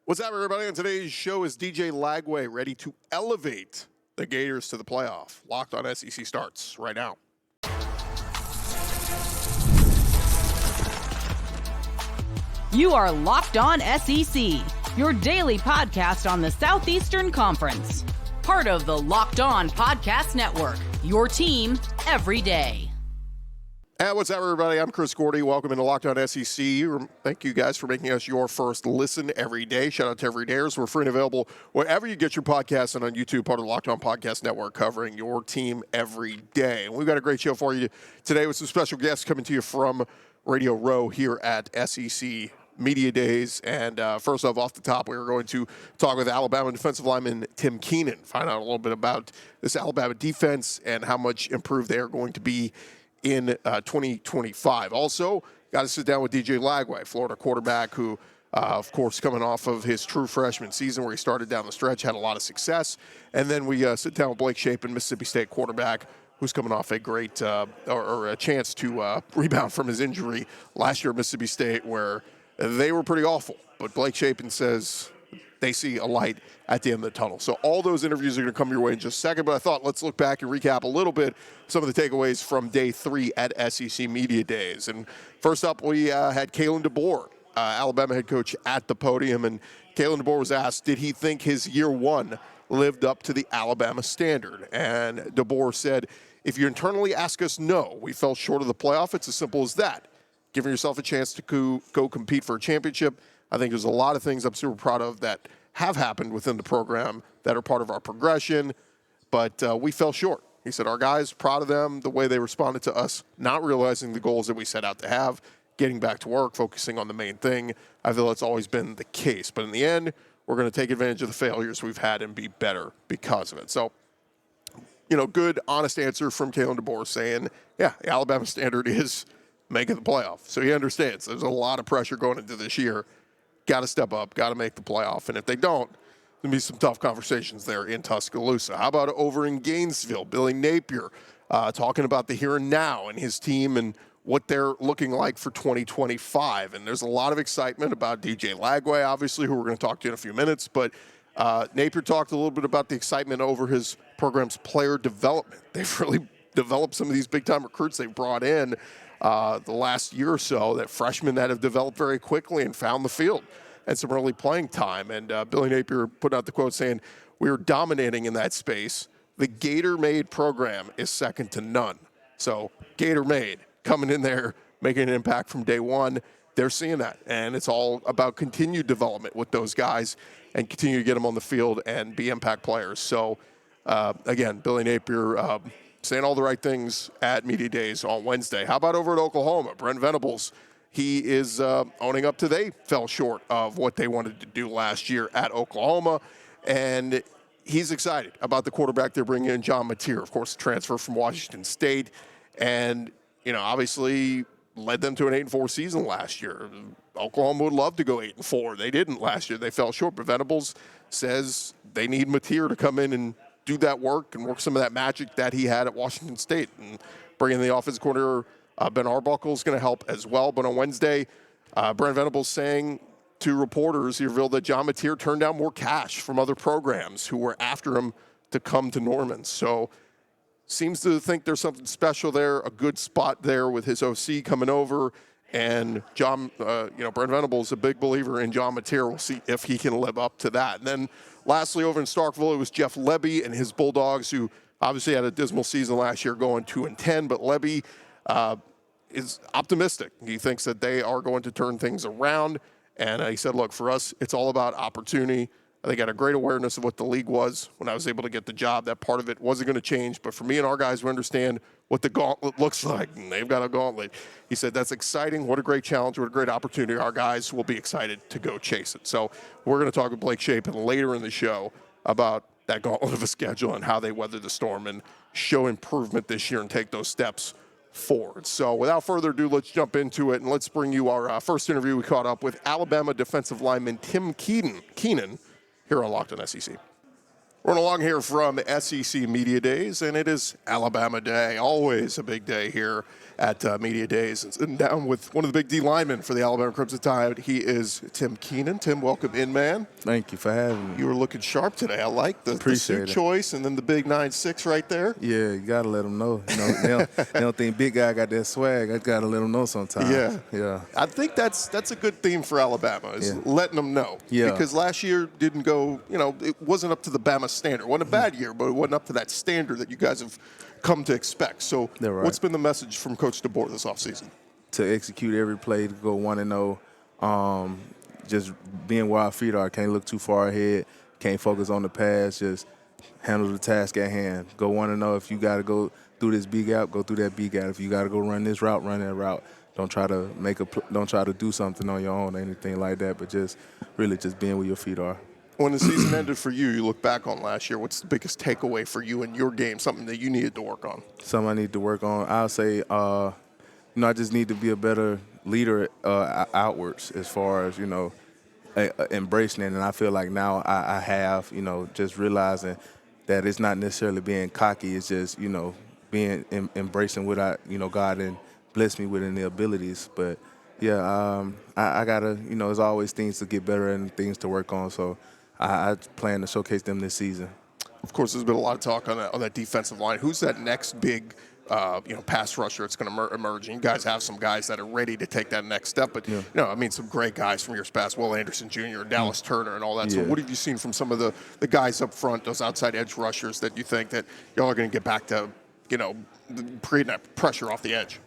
What's up, everybody? On today's show is DJ Lagway, ready to elevate the Gators to the playoff. Locked on SEC starts right now. You are Locked On SEC, your daily podcast on the Southeastern Conference. Part of the Locked On Podcast Network, your team every day. And what's up, everybody? I'm Chris Gordy. Welcome into Locked On SEC. Thank you guys for making us your first listen every day. Shout out to Everydayers. We're free and available wherever you get your podcasts and on YouTube, part of the Locked On Podcast Network, covering your team every day. And we've got a great show for you today with some special guests coming to you from Radio Row here at SEC Media Days. And first off the top, we are going to talk with Alabama defensive lineman Tim Keenan, find out a little bit about this Alabama defense and how much improved they are going to be in 2025. Also, got to sit down with DJ Lagway, Florida quarterback who, of course, coming off of his true freshman season where he started down the stretch, had a lot of success. And then we sit down with Blake Shapen, Mississippi State quarterback, who's coming off a great or a chance to rebound from his injury last year at Mississippi State where they were pretty awful. But Blake Shapen says they see a light at the end of the tunnel. So all those interviews are going to come your way in just a second, but I thought let's look back and recap a little bit some of the takeaways from day 3 at SEC Media Days. And first up, we had Kalen DeBoer, Alabama head coach, at the podium. And Kalen DeBoer was asked, did he think his year 1 lived up to the Alabama standard? And DeBoer said, if you internally ask us, no, we fell short of the playoff. It's as simple as that. Giving yourself a chance to go compete for a championship. I think there's a lot of things I'm super proud of that have happened within the program that are part of our progression, but we fell short. He said our guys, proud of them, the way they responded to us, not realizing the goals that we set out to have, getting back to work, focusing on the main thing. I feel that's always been the case. But in the end, we're going to take advantage of the failures we've had and be better because of it. So, good, honest answer from Kalen DeBoer saying, yeah, the Alabama standard is making the playoff. So he understands there's a lot of pressure going into this year. Got to step up, got to make the playoff. And if they don't, there'll be some tough conversations there in Tuscaloosa. How about over in Gainesville? Billy Napier talking about the here and now and his team and what they're looking like for 2025. And there's a lot of excitement about DJ Lagway, obviously, who we're going to talk to in a few minutes. But Napier talked a little bit about the excitement over his program's player development. They've really developed some of these big-time recruits they've brought in the last year or so, that freshmen that have developed very quickly and found the field and some early playing time. And Billy Napier put out the quote saying, we are dominating in that space. The Gator-made program is second to none. So Gator-made, coming in there, making an impact from day one. They're seeing that. And it's all about continued development with those guys and continue to get them on the field and be impact players. So, again, Billy Napier saying all the right things at Media Days on Wednesday. How about over at Oklahoma? Brent Venables, he is owning up to they fell short of what they wanted to do last year at Oklahoma. And he's excited about the quarterback they're bringing in, John Napier, of course, transfer from Washington State. And, obviously led them to an 8-4 season last year. Oklahoma would love to go 8-4. They didn't last year. They fell short. But Venables says they need Napier to come in and do that work and work some of that magic that he had at Washington State. And bringing the offensive coordinator, Ben Arbuckle, is going to help as well. But on Wednesday, Brent Venables saying to reporters, he revealed that John Napier turned down more cash from other programs who were after him to come to Norman. So seems to think there's something special there, a good spot there with his OC coming over. And Brent Venables is a big believer in John Napier. We'll see if he can live up to that. And then lastly, over in Starkville, it was Jeff Lebby and his Bulldogs, who obviously had a dismal season last year going 2-10. But Lebby is optimistic. He thinks that they are going to turn things around. And he said, look, for us, it's all about opportunity. They got a great awareness of what the league was when I was able to get the job. That part of it wasn't going to change. But for me and our guys who understand what the gauntlet looks like, and they've got a gauntlet, he said that's exciting. What a great challenge. What a great opportunity. Our guys will be excited to go chase it. So we're going to talk with Blake Shapen later in the show about that gauntlet of a schedule and how they weather the storm and show improvement this year and take those steps forward. So without further ado, let's jump into it, and let's bring you our first interview. We caught up with Alabama defensive lineman Tim Keenan here on Locked On SEC. Running along here from SEC Media Days, and it is Alabama Day. Always a big day here at Media Days. And sitting down with one of the big D linemen for the Alabama Crimson Tide, he is Tim Keenan. Tim, welcome in, man. Thank you for having me. You were looking sharp today. I like the suit choice and then the big 9'6" right there. Yeah, you got to let them know. You know, they don't think big guy got that swag. I got to let them know sometimes. Yeah. I think that's a good theme for Alabama is letting them know. Yeah. Because last year didn't go, it wasn't up to the Bama standard. It wasn't a bad year, but it wasn't up to that standard that you guys have come to expect. So what's been the message from Coach DeBoer this offseason? To execute every play, to go 1-0, just being where our feet are. Can't look too far ahead. Can't focus on the pass. Just handle the task at hand. Go 1-0. If you got to go through this B gap, go through that B gap. If you got to go run this route, run that route. Don't try to do something on your own or anything like that, but just really just being where your feet are. When the season ended for you, you look back on last year, what's the biggest takeaway for you in your game, something that you needed to work on? Something I need to work on, I'll say, I just need to be a better leader outwards as far as, embracing it. And I feel like now I have, just realizing that it's not necessarily being cocky. It's just, being embracing what God and blessed me with in the abilities. But, I got to, there's always things to get better and things to work on. So I plan to showcase them this season. Of course, there's been a lot of talk on that defensive line. Who's that next big, pass rusher that's going to emerge? And you guys have some guys that are ready to take that next step. But, some great guys from years past, Will Anderson Jr., Dallas Turner, and all that. So what have you seen from some of the guys up front, those outside edge rushers that you think that y'all are going to get back to, creating that pressure off the edge?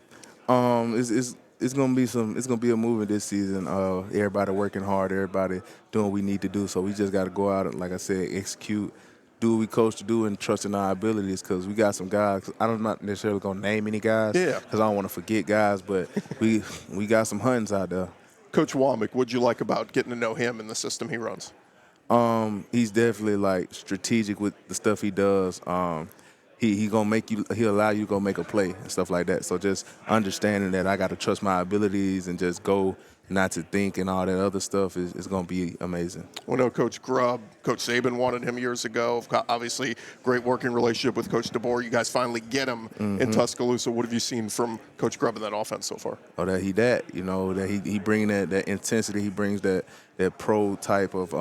It's gonna be a movement this season. Everybody working hard, everybody doing what we need to do. So we just got to go out and, like I said, execute, do what we coach to do, and trust in our abilities. Because we got some guys. I'm not necessarily gonna name any guys. Because I don't want to forget guys, but we got some Huntons out there. Coach Womack, what'd you like about getting to know him and the system he runs? He's definitely strategic with the stuff he does. He'll allow you to go make a play and stuff like that. So just understanding that I got to trust my abilities and just go, not to think and all that other stuff is going to be amazing. We know Coach Saban wanted him years ago. Obviously, great working relationship with Coach DeBoer. You guys finally get him in Tuscaloosa. What have you seen from Coach Grubb in that offense so far? Oh, that he bringing that intensity. He brings that pro type of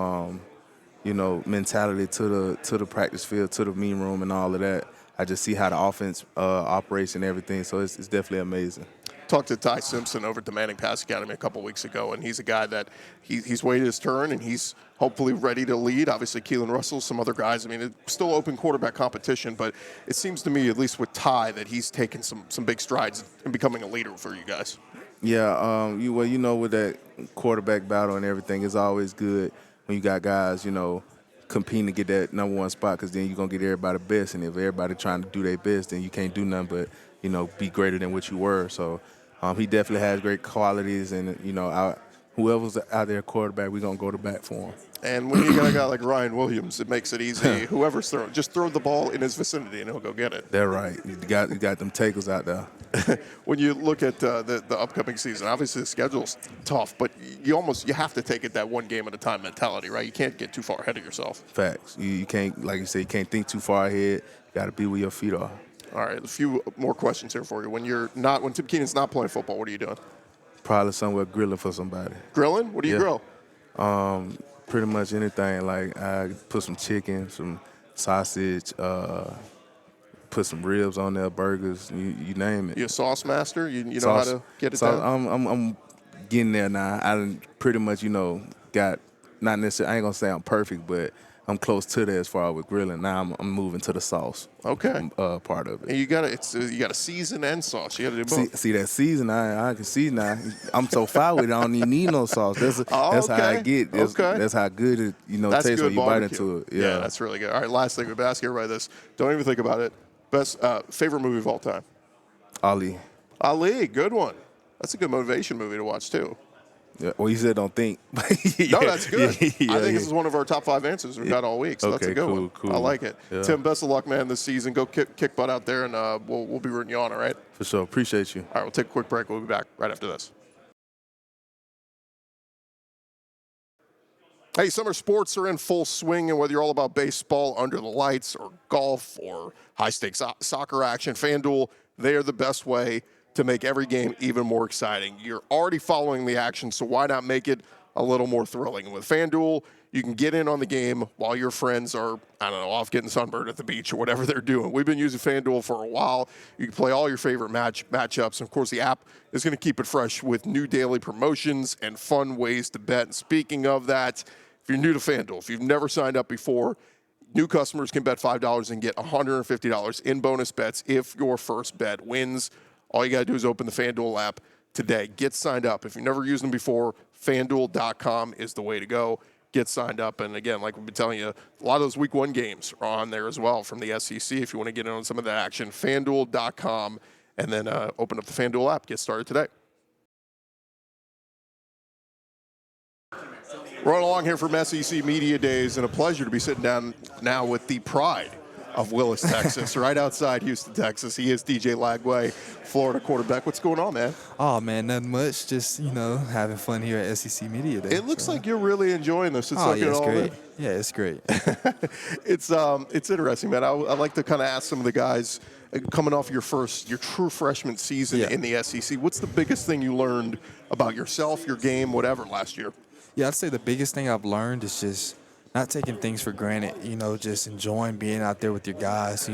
mentality to the practice field, to the meeting room, and all of that. I just see how the offense operates and everything, so it's definitely amazing. Talked to Ty Simpson over at the Manning Pass Academy a couple weeks ago, and he's a guy that he's waited his turn, and he's hopefully ready to lead. Obviously, Keelan Russell, some other guys. I mean, it's still open quarterback competition, but it seems to me, at least with Ty, that he's taken some big strides in becoming a leader for you guys. Yeah, with that quarterback battle and everything, it's always good when you got guys, competing to get that number one spot, because then you're going to get everybody best. And if everybody trying to do their best, then you can't do nothing but, be greater than what you were. So he definitely has great qualities. And, whoever's out there quarterback, we're going to go to bat for him. And when you got a guy like Ryan Williams, it makes it easy. Whoever's throwing, just throw the ball in his vicinity and he'll go get it. They're right. You got them takers out there. When you look at the upcoming season, obviously the schedule's tough, but you have to take it that one game at a time mentality, right? You can't get too far ahead of yourself. Facts. You can't, like you say, you can't think too far ahead. You got to be where your feet are. All right, a few more questions here for you. When Tim Keenan's not playing football, what are you doing? Probably somewhere grilling for somebody. Grilling? What do you grill? Pretty much anything. Like I put some chicken, some sausage, put some ribs on there, burgers, you name it. You a sauce master? You know how to get it done? I'm getting there now. I done pretty much, got, not necessarily, I ain't going to say I'm perfect, but I'm close to that as far as with grilling. Now I'm moving to the sauce. Okay. Part of it. And you got to season and sauce. You got to do both. See that season, I can see now. I'm so far with it, I don't even need no sauce. That's how I get. That's how good it tastes when you bite into it. Yeah, that's really good. All right, last thing, we've asked everybody this. Don't even think about it. Best favorite movie of all time? Ali. Ali, good one. That's a good motivation movie to watch too. Yeah, well, you said don't think. No, that's good. I think this is one of our top 5 answers we've got all week, so that's a good one. Cool. I like it. Yeah. Tim, best of luck, man, this season. Go kick butt out there, and we'll be rooting you on, all right? For sure. Appreciate you. All right, we'll take a quick break. We'll be back right after this. Hey, summer sports are in full swing, and whether you're all about baseball, under the lights, or golf, or high-stakes soccer action, FanDuel, they are the best way to make every game even more exciting. You're already following the action, so why not make it a little more thrilling? And with FanDuel, you can get in on the game while your friends are, off getting sunburned at the beach or whatever they're doing. We've been using FanDuel for a while. You can play all your favorite matchups. And, of course, the app is going to keep it fresh with new daily promotions and fun ways to bet. And speaking of that, if you're new to FanDuel, if you've never signed up before, new customers can bet $5 and get $150 in bonus bets if your first bet wins. All you got to do is open the FanDuel app today. Get signed up. If you've never used them before, FanDuel.com is the way to go. Get signed up. And, again, like we've been telling you, a lot of those Week 1 games are on there as well from the SEC if you want to get in on some of that action. FanDuel.com, and then open up the FanDuel app. Get started today. Rolling along here from SEC Media Days, and a pleasure to be sitting down now with the pride of Willis, Texas, right outside Houston, Texas. He is DJ Lagway, Florida quarterback. What's going on, man? Oh, man, nothing much. Just, having fun here at SEC Media Days. It looks like you're really enjoying this. It's it's great. Yeah, it's great. It's interesting, man. I like to kind of ask some of the guys coming off your true freshman season in the SEC. What's the biggest thing you learned about yourself, your game, whatever, last year? Yeah, I'd say the biggest thing I've learned is just not taking things for granted, just enjoying being out there with your guys,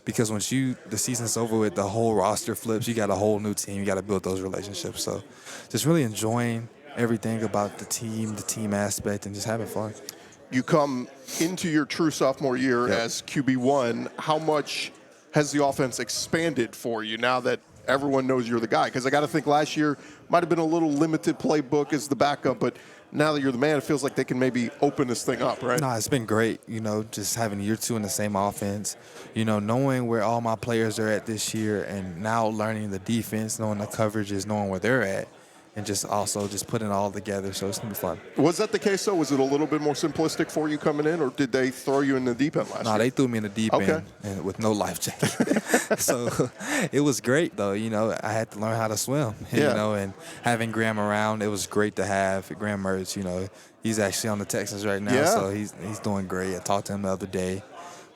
because once the season's over with, the whole roster flips, you got a whole new team, you got to build those relationships. So just really enjoying everything about the team aspect, and just having fun. You come into your true sophomore year as QB1. How much has the offense expanded for you now that everyone knows you're the guy? Because I got to think last year might have been a little limited playbook as the backup, but now that you're the man, it feels like they can maybe open this thing up, right? No, it's been great, just having year 2 in the same offense, knowing where all my players are at this year, and now learning the defense, knowing the coverages, knowing where they're at, and just also just putting it all together. So it's going to be fun. Was that the case, though? Was it a little bit more simplistic for you coming in, or did they throw you in the deep end last year? No, they threw me in the deep end and with no life jacket. So it was great, though. I had to learn how to swim, and having Graham around, it was great to have. Graham Mertz, he's actually on the Texans right now, so he's doing great. I talked to him the other day.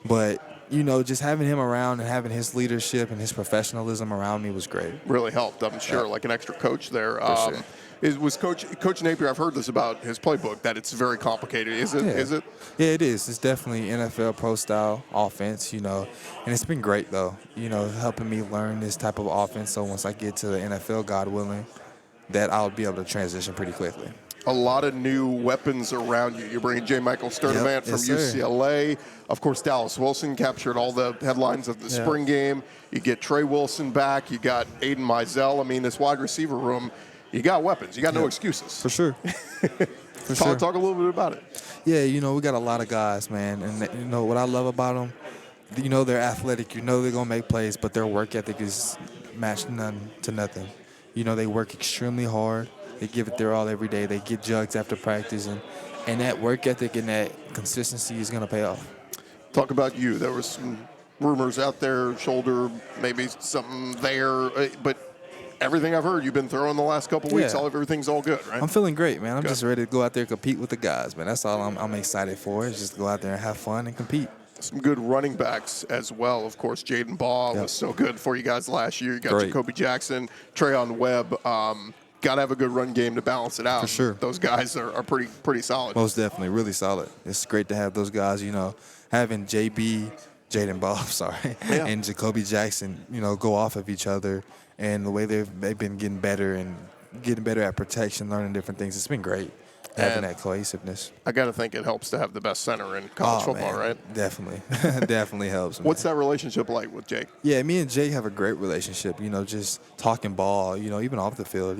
But just having him around and having his leadership and his professionalism around me was great. Really helped, I'm sure, like an extra coach there. Sure. Was Coach Napier, I've heard this about his playbook, that it's very complicated. Is it? Yeah. Is it? Yeah, it is. It's definitely NFL pro-style offense, and it's been great, though, helping me learn this type of offense. So once I get to the NFL, God willing, that I'll be able to transition pretty quickly. A lot of new weapons around you. You're bringing J. Michael Sturdivant from UCLA. Of course, Dallas Wilson captured all the headlines of the spring game. You get Trey Wilson back. You got Aiden Mizell. I mean, this wide receiver room, you got weapons. You got no excuses. For sure. Talk a little bit about it. Yeah, we got a lot of guys, man. And, what I love about them, they're athletic. They're going to make plays, but their work ethic is matched none to nothing. They work extremely hard. They give it their all every day. They get jugs after practice, and that work ethic and that consistency is going to pay off. Talk about you. There was some rumors out there, shoulder, maybe something there, but everything I've heard, you've been throwing the last couple weeks, everything's all good, right? I'm feeling great, man. I'm just ready to go out there and compete with the guys, man. That's all I'm excited for, is just go out there and have fun and compete. Some good running backs as well. Of course, Jaden Baugh was so good for you guys last year. You got Jacoby Jackson, Trayon Webb. Got to have a good run game to balance it out. For sure. Those guys are pretty solid. Most definitely, really solid. It's great to have those guys, having Jaden Baugh, and Jacoby Jackson, go off of each other, and the way they've been getting better at protection, learning different things. It's been great having that cohesiveness. I got to think it helps to have the best center in college football, right? Definitely. Definitely helps. What's that relationship like with Jake? Yeah, me and Jake have a great relationship, just talking ball, even off the field,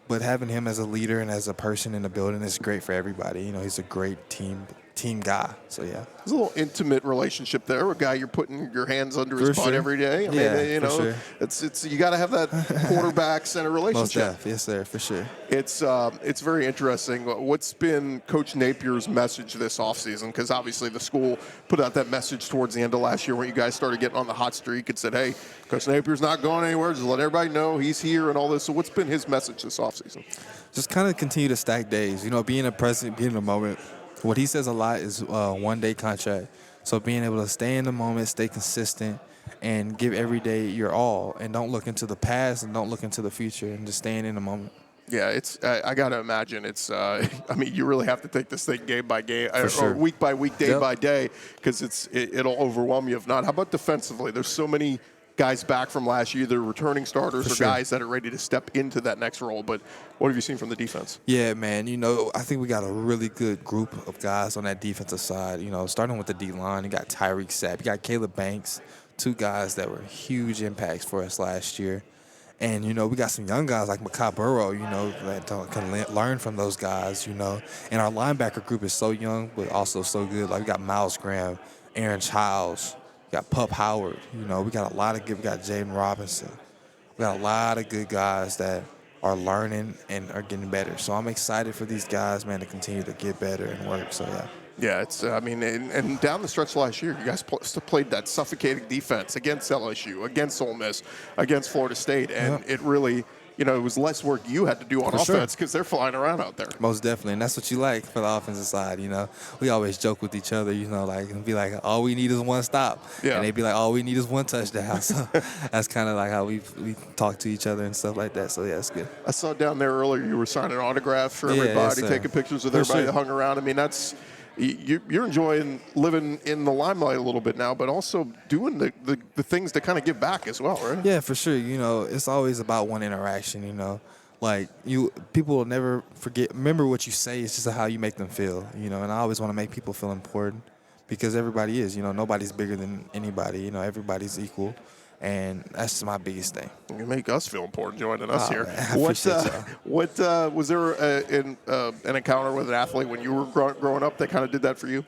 But having him as a leader and as a person in the building is great for everybody. He's a great team team guy. So, yeah. There's a little intimate relationship there. A guy you're putting your hands under his butt sure. every day. I mean, you know, sure. it's you got to have that quarterback center Most relationship. def. Yes, sir, for sure. It's very interesting. What's been Coach Napier's message this offseason? Because obviously the school put out that message towards the end of last year when you guys started getting on the hot streak and said, hey, Coach Napier's not going anywhere. Just let everybody know he's here and all this. So what's been his message this offseason? Just kind of continue to stack days. You know, being a president, being in the moment. What he says a lot is one-day contract. So being able to stay in the moment, stay consistent, and give every day your all. And don't look into the past and don't look into the future, and just staying in the moment. Yeah, it's. I got to imagine it's. I mean, you really have to take this thing game by game, sure. or week by week, day by day, because it'll overwhelm you if not. How about defensively? There's so many guys back from last year, either returning starters or guys that are ready to step into that next role. But what have you seen from the defense? Yeah, man. You know, I think we got a really good group of guys on that defensive side. You know, starting with the D-line, you got Tyreek Sapp, you got Caleb Banks, two guys that were huge impacts for us last year. And, you know, we got some young guys like Makai Burrow, you know, that can learn from those guys, you know. And our linebacker group is so young, but also so good. Like, we got Miles Graham, Aaron Childs, we got Pup Howard. You know, we got a lot of good. We got Jaden Robinson. We got a lot of good guys that are learning and are getting better. So I'm excited for these guys, man, to continue to get better and work. So, yeah. Yeah, it's. I mean, and down the stretch last year, you guys played that suffocating defense against LSU, against Ole Miss, against Florida State, and it really, you know, it was less work you had to do on offense because they're flying around out there. Most definitely, and that's what you like for the offensive side. You know, we always joke with each other. You know, like and be like, all we need is one stop, and they be like, all we need is one touchdown. So that's kind of like how we talk to each other and stuff like that. So yeah, it's good. I saw down there earlier you were signing autographs for everybody, taking pictures with everybody that hung around. I mean, that's. You're enjoying living in the limelight a little bit now, but also doing the things to kind of give back as well, right? Yeah, for sure. You know, it's always about one interaction, you know. Like, people will never remember what you say. It's just how you make them feel, you know. And I always want to make people feel important because everybody is, you know, nobody's bigger than anybody. You know, everybody's equal. And that's my biggest thing. You make us feel important joining us here. Man, what was there an encounter with an athlete when you were growing up that kind of did that for you?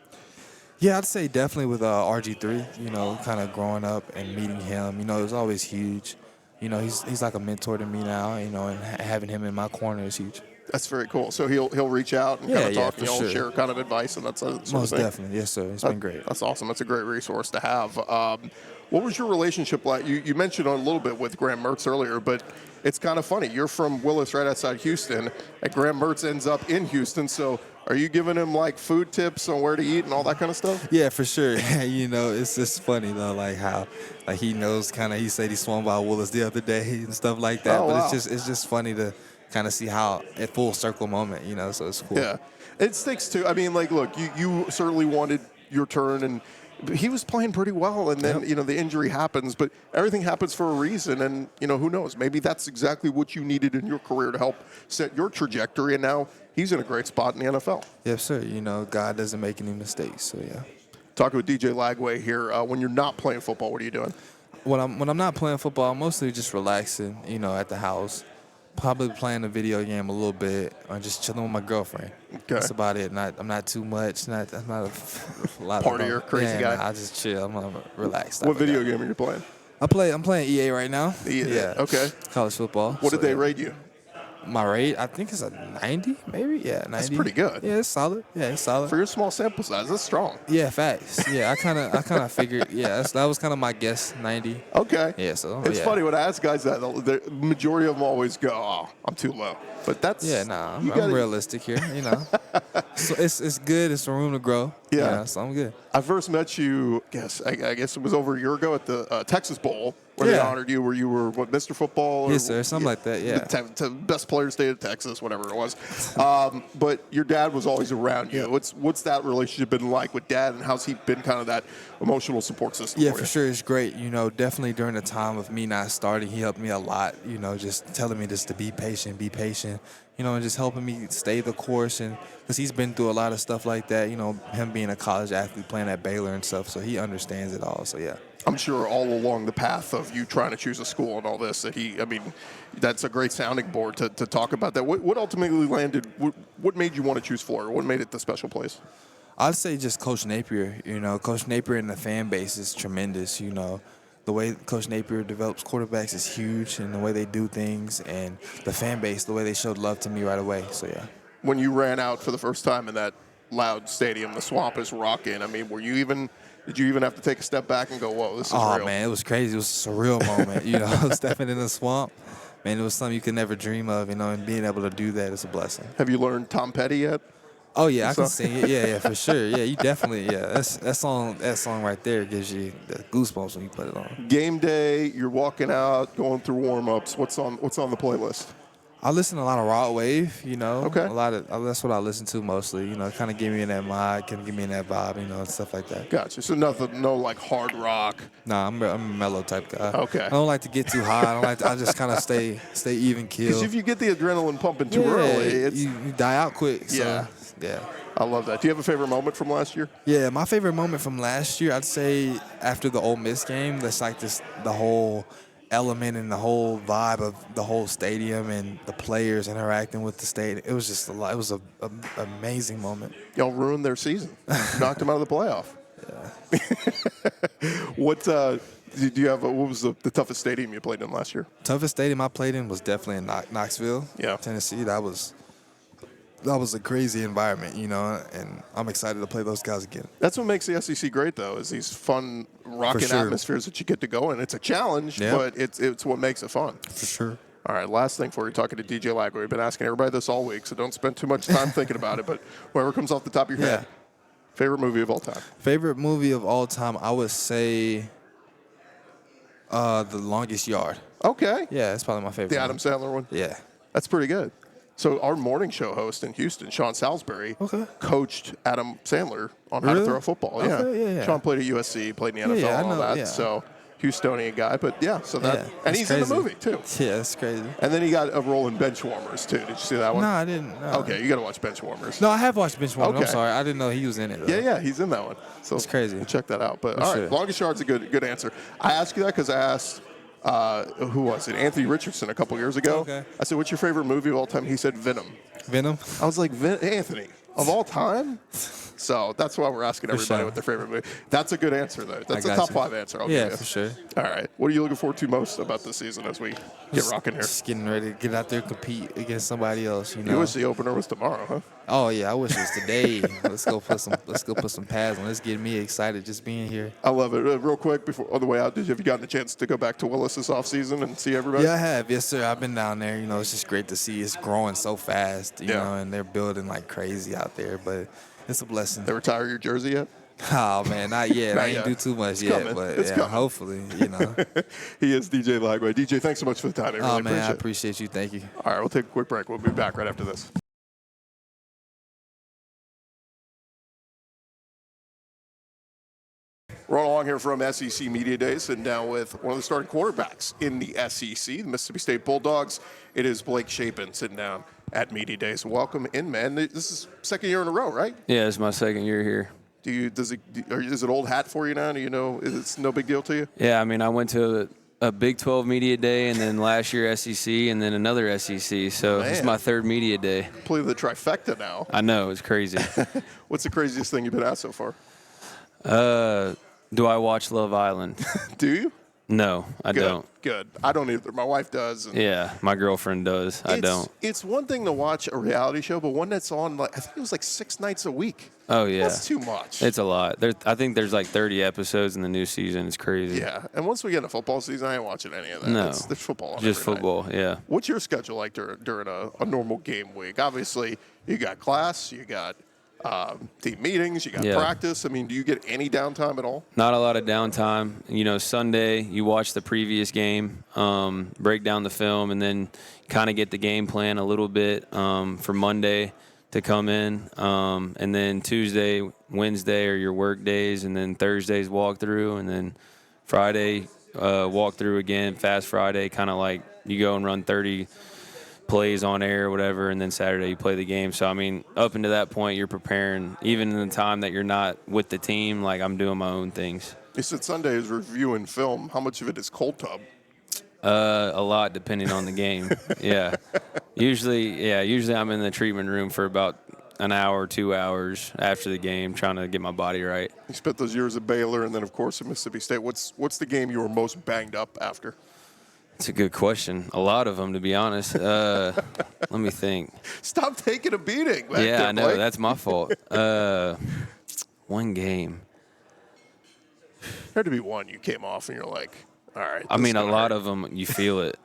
Yeah, I'd say definitely with RG3. You know, kind of growing up and meeting him. You know, it was always huge. You know, he's like a mentor to me now. You know, and having him in my corner is huge. That's very cool. So he'll reach out and kind of talk and you'll share kind of advice and that's most definitely. Yes, sir. It's been great. That's awesome. That's a great resource to have. What was your relationship like? You mentioned a little bit with Graham Mertz earlier, but it's kind of funny. You're from Willis, right outside Houston, and Graham Mertz ends up in Houston. So are you giving him like food tips on where to eat and all that kind of stuff? Yeah, for sure. You know, it's just funny though, like how like he knows he said he swung by Willis the other day and stuff like that. But it's just funny to kind of see how a full circle moment, you know. So it's cool. Yeah, it sticks too. I mean, like, look, you certainly wanted your turn and. He was playing pretty well, and then, you know, the injury happens, but everything happens for a reason, and, you know, who knows? Maybe that's exactly what you needed in your career to help set your trajectory, and now he's in a great spot in the NFL. Yes, sir. You know, God doesn't make any mistakes, so yeah. Talking with DJ Lagway here. When you're not playing football, what are you doing? When I'm not playing football, I'm mostly just relaxing, you know, at the house. Probably playing a video game a little bit, or just chilling with my girlfriend. Okay. That's about it. I'm not too much. I'm not a lot partier, crazy guy. Nah, I just chill. I'm relaxed. What video game are you playing? I'm playing EA right now. EA. Yeah. Okay. College football. What did they rate you? My rate, I think it's a 90, maybe. Yeah, 90. That's pretty good. Yeah, it's solid. For your small sample size, that's strong. Yeah, facts. Yeah, I kind of figured. Yeah, that was kind of my guess, 90. Okay. Yeah, so it's funny when I ask guys that the majority of them always go, "Oh, I'm too low." But that's I'm realistic here. You know, so it's good. It's a room to grow. Yeah, so I'm good. I first met you. I guess it was over a year ago at the Texas Bowl. Where they honored you, where you were, Mr. Football? Yes, sir, something like that, yeah. The best player in the state of Texas, whatever it was. But your dad was always around you. Yeah. What's that relationship been like with Dad, and how's he been kind of that emotional support system for you? For sure, it's great. You know, definitely during the time of me not starting, he helped me a lot, you know, just telling me just to be patient, you know, and just helping me stay the course. And because he's been through a lot of stuff like that, you know, him being a college athlete, playing at Baylor and stuff, so he understands it all, so yeah. I'm sure all along the path of you trying to choose a school and all this, that's a great sounding board to talk about that. What ultimately landed, what made you want to choose Florida? What made it the special place? I'd say just Coach Napier. Coach Napier and the fan base is tremendous. The way Coach Napier develops quarterbacks is huge, and the way they do things, and the fan base, the way they showed love to me right away. So, yeah. When you ran out for the first time in that loud stadium, the swamp is rocking. I mean, did you even have to take a step back and go, whoa, this is real? Oh, man, it was crazy. It was a surreal moment. Stepping in the swamp, man, it was something you could never dream of, and being able to do that is a blessing. Have you learned Tom Petty yet? Oh, yeah, I can sing it. Yeah, for sure. Yeah, you definitely, that song right there gives you the goosebumps when you put it on. Game day, you're walking out, going through warm-ups. What's on the playlist? I listen to a lot of rock wave, Okay. That's what I listen to mostly, kind of give me in that mind, kind of give me in that vibe, and stuff like that. Gotcha. So no like hard rock. Nah, I'm a mellow type guy. Okay. I don't like to get too high. I just kind of stay even keel. Because if you get the adrenaline pumping too early, you die out quick. So, yeah. I love that. Do you have a favorite moment from last year? Yeah, my favorite moment from last year, I'd say after the Ole Miss game, that's like the whole element and the whole vibe of the whole stadium and the players interacting with the stadium. It was just a lot. It was an amazing moment. Y'all ruined their season. Knocked them out of the playoff. Yeah. What do you have? What was the toughest stadium you played in last year? Toughest stadium I played in was definitely in Knoxville, Tennessee. That was a crazy environment, and I'm excited to play those guys again. That's what makes the SEC great, though, is these fun, rocking atmospheres that you get to go in. It's a challenge, but it's what makes it fun. For sure. All right, last thing for you, talking to DJ Lagway. We've been asking everybody this all week, so don't spend too much time thinking about it, but whatever comes off the top of your head. Favorite movie of all time? Favorite movie of all time, I would say The Longest Yard. Okay. Yeah, that's probably my favorite. The Adam Sandler one? Yeah. That's pretty good. So our morning show host in Houston, Sean Salisbury, coached Adam Sandler on how to throw a football. Yeah. Sean played at USC, played in the NFL, and all that. Yeah. So Houstonian guy, but and he's crazy. In the movie too. Yeah, that's crazy. And then he got a role in Benchwarmers too. Did you see that one? No, I didn't. No. Okay, you got to watch Benchwarmers. No, I have watched Benchwarmers. I'm sorry, I didn't know he was in it. Though. Yeah, he's in that one. So it's crazy. We'll check that out. But all right, Longest Yard's a good answer. I asked you that because I asked. Who was it? Anthony Richardson a couple years ago. Okay. I said, "What's your favorite movie of all time?" He said, "Venom." Venom? I was like, Anthony, of all time? So that's why we're asking everybody what their favorite movie. That's a good answer, though. That's a top 5 answer. I'll give you. For sure. All right. What are you looking forward to most about this season as we get rocking here? Just getting ready to get out there and compete against somebody else. You wish the opener was tomorrow, huh? Oh yeah, I wish it was today. Let's go put some pads on. Let's get me excited just being here. I love it. Real quick before on the way out, have you gotten a chance to go back to Willis this offseason and see everybody? Yeah, I have. Yes, sir. I've been down there. It's just great to see. It's growing so fast. You know, and they're building like crazy out there. But it's a blessing. They retire your jersey yet? Oh man, not yet. I ain't do too much yet, but hopefully, He is DJ Lagway. DJ, thanks so much for the time. I appreciate you. Thank you. All right, we'll take a quick break. We'll be back right after this. Rolling along here from SEC Media Days, sitting down with one of the starting quarterbacks in the SEC, the Mississippi State Bulldogs. It is Blake Shapen sitting down at Media Days. Welcome in, man. This is second year in a row, right? Yeah, it's my second year here. Is it old hat for you now? Do you know it's no big deal to you? Yeah, I mean, I went to a Big 12 Media Day, and then last year SEC, and then another SEC. So it's my third Media Day. Completely the trifecta now. I know, it's crazy. What's the craziest thing you've been asked so far? Do I watch Love Island? Do you? No, I don't. Good. I don't either. My wife does. Yeah, my girlfriend does. I don't. It's one thing to watch a reality show, but one that's on, I think it was 6 nights a week. Oh, yeah. That's too much. It's a lot. I think there's 30 episodes in the new season. It's crazy. Yeah, and once we get into football season, I ain't watching any of that. No. There's football on just every football, night. yeah. What's your schedule like during a normal game week? Obviously, you got class, you got team meetings, you got practice. I mean, do you get any downtime at all? Not a lot of downtime. Sunday, you watch the previous game, break down the film, and then kind of get the game plan a little bit for Monday to come in. And then Tuesday, Wednesday are your work days, and then Thursday's walkthrough, and then Friday walkthrough again, Fast Friday, kind of like you go and run 30 plays on air or whatever, and then Saturday you play the game. So, I mean, up until that point, you're preparing. Even in the time that you're not with the team, I'm doing my own things. You said Sunday is reviewing film. How much of it is cold tub? A lot, depending on the game. Yeah. Usually I'm in the treatment room for about an hour, 2 hours after the game trying to get my body right. You spent those years at Baylor and then, of course, at Mississippi State. What's the game you were most banged up after? It's a good question. A lot of them, to be honest. Let me think. Stop taking a beating. Yeah, I know. Blake. That's my fault. One game. There had to be one you came off and you're like, all right. I mean, a lot of them, you feel it.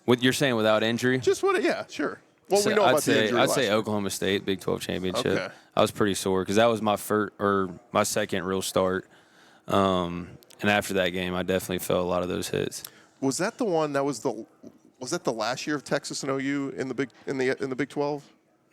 What you're saying without injury? Just what? Yeah, sure. Well, So we know about the injury. I'd say year. Oklahoma State, Big 12 championship. Okay. I was pretty sore because that was my first or my second real start. And after that game, I definitely felt a lot of those hits. Was that the one that was that the last year of Texas and OU in the Big 12?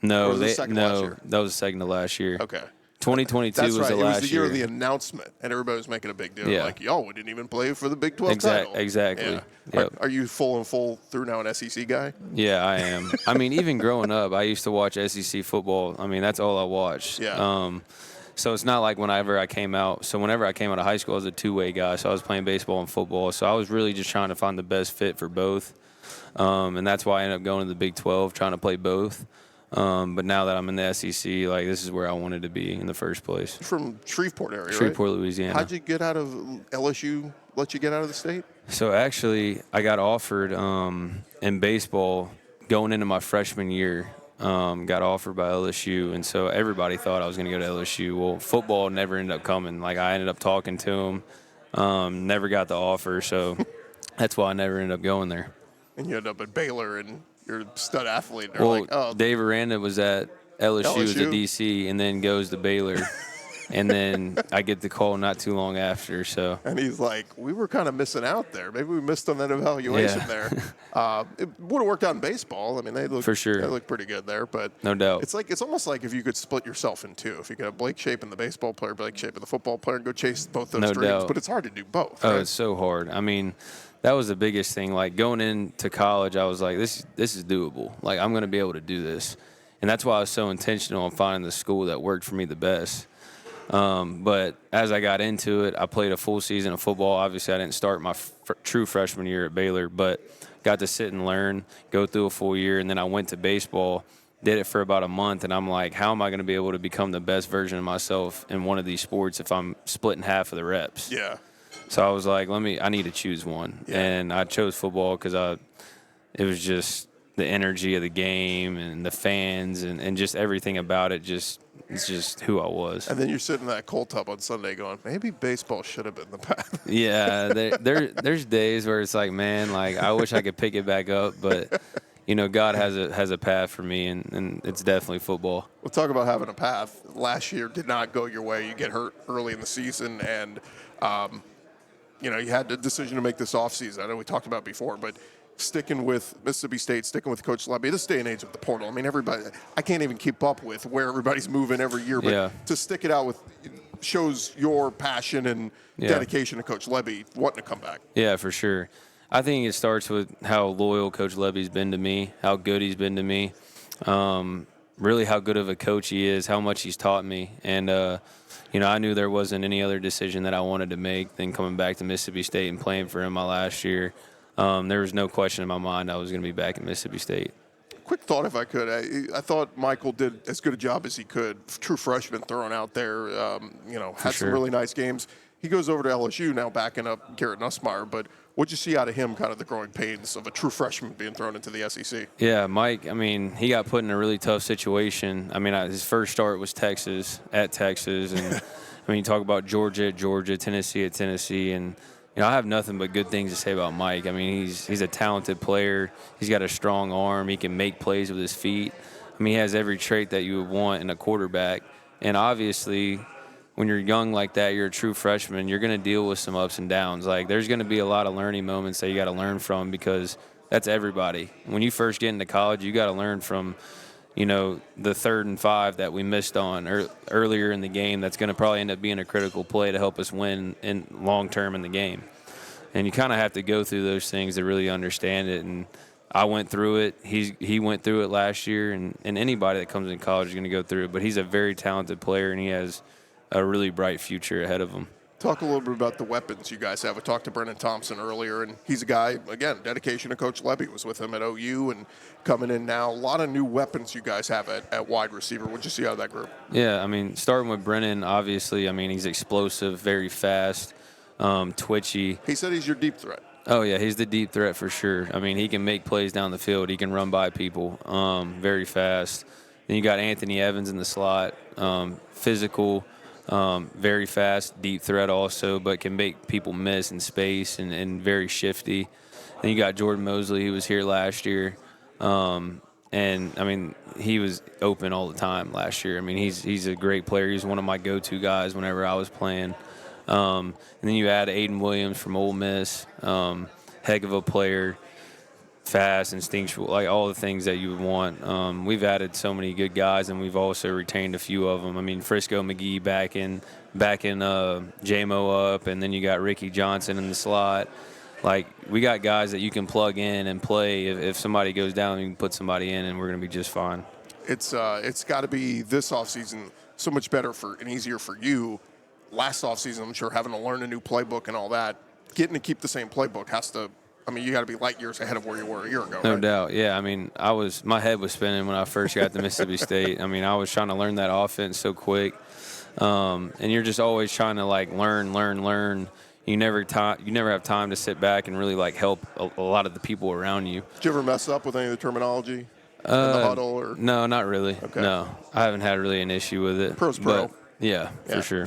No, was it the second to last year? that was the second to last year. Okay. 2022 That's was right. the It last was the year of the announcement, and everybody was making a big deal. Yeah. Like, we didn't even play for the Big 12 title. Exactly. Yeah. Yep. Are you full through now an SEC guy? Yeah, I am. I mean, even growing up, I used to watch SEC football. I mean, that's all I watched. Yeah. So it's not like whenever I came out. So whenever I came out of high school, I was a two-way guy. So I was playing baseball and football. So I was really just trying to find the best fit for both. And that's why I ended up going to the Big 12, trying to play both. But now that I'm in the SEC, like, this is where I wanted to be in the first place. From Shreveport area, Shreveport, right? Louisiana. How'd you get out of LSU? Let you get out of the state? So actually, I got offered in baseball going into my freshman year. Got offered by LSU, and so everybody thought I was going to go to LSU. Well, football never ended up coming. Like, I ended up talking to them, never got the offer, so that's why I never ended up going there. And you end up at Baylor, and you're a stud athlete. They're Well, like, oh, Dave Aranda was at LSU as a DC, and then goes to Baylor. And then I get the call not too long after. So, and he's like, we were kind of missing out there. Maybe we missed on that evaluation there. It would have worked out in baseball. I mean, they look For sure. They look pretty good there, but No doubt. It's almost like if you could split yourself in two. If you could have Blake Shapen, the baseball player, Blake Shapen, the football player, and go chase both those No dreams. doubt. But it's hard to do both. Oh, right? it's so hard. I mean, that was the biggest thing. Like, going into college, I was like, this is doable. Like, I'm going to be able to do this. And that's why I was so intentional on finding the school that worked for me the best. But as I got into it, I played a full season of football. Obviously, I didn't start my true freshman year at Baylor, but got to sit and learn, go through a full year, and then I went to baseball, did it for about a month, and I'm like, how am I going to be able to become the best version of myself in one of these sports if I'm splitting half of the reps? Yeah. So I was like, I need to choose one. Yeah. And I chose football because it was just the energy of the game and the fans and just everything about it. It's just who I was. And then you're sitting in that cold tub on Sunday going, maybe baseball should have been the path. Yeah, there's days where it's like, man, like, I wish I could pick it back up, but God has a path for me, and it's definitely football. We'll talk about having a path. Last year did not go your way. You get hurt early in the season, and you had the decision to make this offseason. I know we talked about it before, but sticking with Mississippi State, sticking with Coach Napier, this day and age with the portal, I mean, I can't even keep up with where everybody's moving every year, but to stick it out with shows your passion and dedication to Coach Napier wanting to come back. Yeah, for sure. I think it starts with how loyal Coach Napior's been to me, how good he's been to me, really how good of a coach he is, how much he's taught me. And, I knew there wasn't any other decision that I wanted to make than coming back to Mississippi State and playing for him my last year. There was no question in my mind I was going to be back at Mississippi State. Quick thought, if I could. I thought Michael did as good a job as he could. True freshman thrown out there, had some really nice games. He goes over to LSU now, backing up Garrett Nussmeier. But what'd you see out of him, kind of the growing pains of a true freshman being thrown into the SEC? Yeah, Mike, I mean, he got put in a really tough situation. I mean, his first start was Texas, and I mean, you talk about Georgia at Georgia, Tennessee at Tennessee, and I have nothing but good things to say about Mike. I mean, he's a talented player. He's got a strong arm. He can make plays with his feet. I mean, he has every trait that you would want in a quarterback. And obviously, when you're young like that, you're a true freshman, you're going to deal with some ups and downs. Like, there's going to be a lot of learning moments that you got to learn from, because that's everybody. When you first get into college, you got to learn from, the 3rd and 5 that we missed on earlier in the game. That's going to probably end up being a critical play to help us win in long term in the game. And you kind of have to go through those things to really understand it. And I went through it. He went through it last year, and anybody that comes in college is going to go through it. But he's a very talented player, and he has a really bright future ahead of him. Talk a little bit about the weapons you guys have. We talked to Brennan Thompson earlier, and he's a guy, again, dedication to Coach Levy, was with him at OU and coming in now. A lot of new weapons you guys have at wide receiver. What'd you see out of that group? Yeah, I mean, starting with Brennan, obviously, I mean, he's explosive, very fast, twitchy. He said he's your deep threat. Oh, yeah, he's the deep threat for sure. I mean, he can make plays down the field. He can run by people, very fast. Then you got Anthony Evans in the slot, physical, very fast, deep threat also, but can make people miss in space and very shifty. Then you got Jordan Mosley, who was here last year. And, I mean, he was open all the time last year. I mean, he's a great player. He's one of my go-to guys whenever I was playing. And then you add Aiden Williams from Ole Miss, heck of a player, fast, instinctual, like all the things that you would want. We've added so many good guys, and we've also retained a few of them. I mean, Frisco McGee back in JMO up, and then you got Ricky Johnson in the slot. Like, we got guys that you can plug in and play. If somebody goes down, you can put somebody in, and we're going to be just fine. It's got to be this offseason so much better and easier for you. Last offseason, I'm sure, having to learn a new playbook and all that, getting to keep the same playbook has to – I mean, you got to be light years ahead of where you were a year ago, No right? doubt, yeah. I mean, my head was spinning when I first got to Mississippi State. I mean, I was trying to learn that offense so quick, and you're just always trying to like learn. You never have time to sit back and really like help a lot of the people around you. Did you ever mess up with any of the terminology in the huddle? Or? No, not really. Okay. No, I haven't had really an issue with it. Pro's pro. But, yeah, for sure.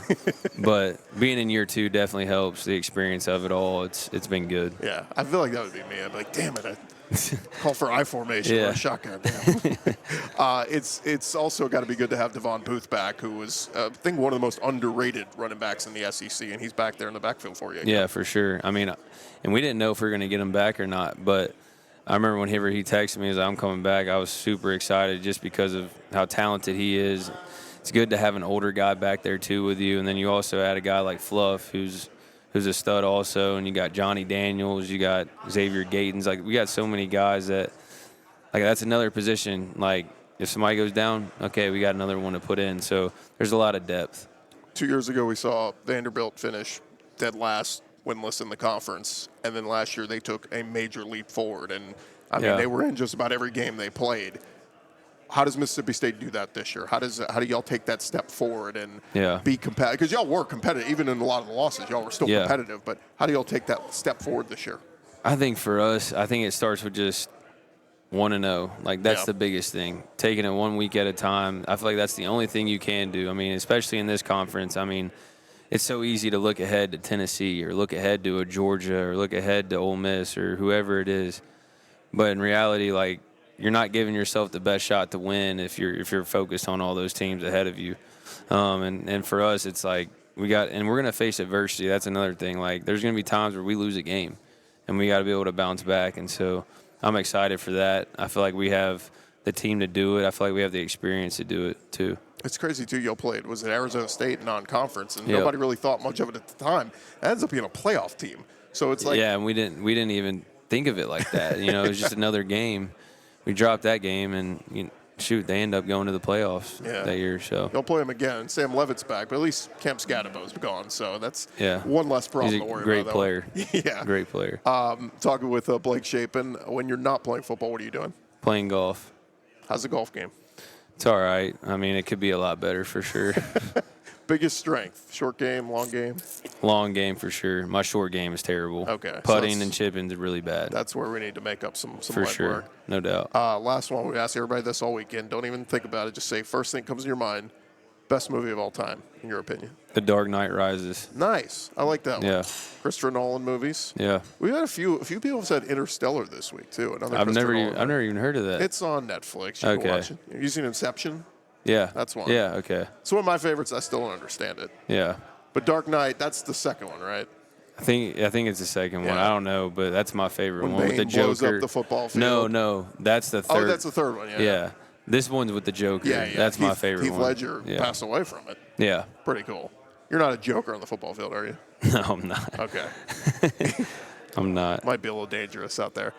But being in year 2 definitely helps. The experience of it all, it's been good. Yeah, I feel like that would be me. I'd be like, damn it, I call for I formation or a shotgun. It's also got to be good to have Devon Booth back, who was, I think, one of the most underrated running backs in the SEC, and he's back there in the backfield for you again. Yeah, for sure. I mean, and we didn't know if we were going to get him back or not, but I remember whenever he texted me, he was like, I'm coming back, I was super excited just because of how talented he is. It's good to have an older guy back there, too, with you. And then you also add a guy like Fluff, who's a stud also. And you got Johnny Daniels. You got Xavier Gatens. Like, we got so many guys that, like, that's another position. Like, if somebody goes down, okay, we got another one to put in. So there's a lot of depth. 2 years ago, we saw Vanderbilt finish dead last, winless in the conference. And then last year, they took a major leap forward. And, I mean, they were in just about every game they played. How does Mississippi State do that this year? How do y'all take that step forward and be competitive? Because y'all were competitive. Even in a lot of the losses, y'all were still competitive. But how do y'all take that step forward this year? I think for us, it starts with just 1-0. Like, that's the biggest thing. Taking it 1 week at a time. I feel like that's the only thing you can do. I mean, especially in this conference. I mean, it's so easy to look ahead to Tennessee or look ahead to a Georgia or look ahead to Ole Miss or whoever it is. But in reality, like, you're not giving yourself the best shot to win if you're focused on all those teams ahead of you. And for us, it's like we're going to face adversity. That's another thing. Like, there's going to be times where we lose a game, and we got to be able to bounce back. And so I'm excited for that. I feel like we have the team to do it. I feel like we have the experience to do it too. It's crazy too. Y'all played at Arizona State non-conference, and nobody really thought much of it at the time. It ends up being a playoff team. So it's like and we didn't even think of it like that. You know, it was just another game. We dropped that game, and they end up going to the playoffs that year. So they'll play them again. Sam Levitt's back, but at least Kemp Scadabo's gone, so that's one less problem to worry great about. Player. Yeah, great player. Talking with Blake Shapen, when you're not playing football, what are you doing? Playing golf. How's the golf game? It's all right. I mean, it could be a lot better for sure. Biggest strength? Short game, long game? Long game for sure. My short game is terrible. Okay. Putting and chipping is really bad. That's where we need to make up some for sure. Work. No doubt. Last one, we ask everybody this all weekend. Don't even think about it. Just say first thing comes to your mind. Best movie of all time, in your opinion? The Dark Knight Rises. Nice. I like that one. Yeah. Christopher Nolan movies. Yeah. We've had a few people have said Interstellar this week too. I've never even heard of that. It's on Netflix. You can watch it. Have you seen Inception? Yeah. That's one. Yeah, okay. It's one of my favorites. I still don't understand it. Yeah. But Dark Knight, that's the second one, right? I think it's the second one. I don't know, but that's my favorite one. Bane with the Joker. blows up the football field. No, that's the third. Oh, that's the third one. Yeah. Yeah. This one's with the Joker. Yeah. That's my favorite Heath one. Ledger passed away from it. Yeah. Pretty cool. You're not a Joker on the football field, are you? No, I'm not. Okay. I'm not. Might be a little dangerous out there.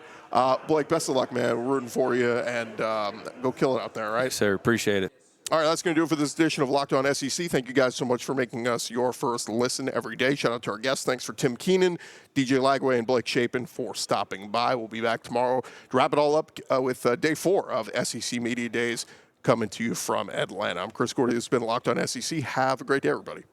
Blake, best of luck, man. We're rooting for you, and go kill it out there, right? Sir, appreciate it. All right, that's going to do it for this edition of Locked On SEC. Thank you guys so much for making us your first listen every day. Shout out to our guests. Thanks for Tim Keenan, DJ Lagway, and Blake Shapen for stopping by. We'll be back tomorrow to wrap it all up with day 4 of SEC Media Days coming to you from Atlanta. I'm Chris Gordy. This has been Locked On SEC. Have a great day, everybody.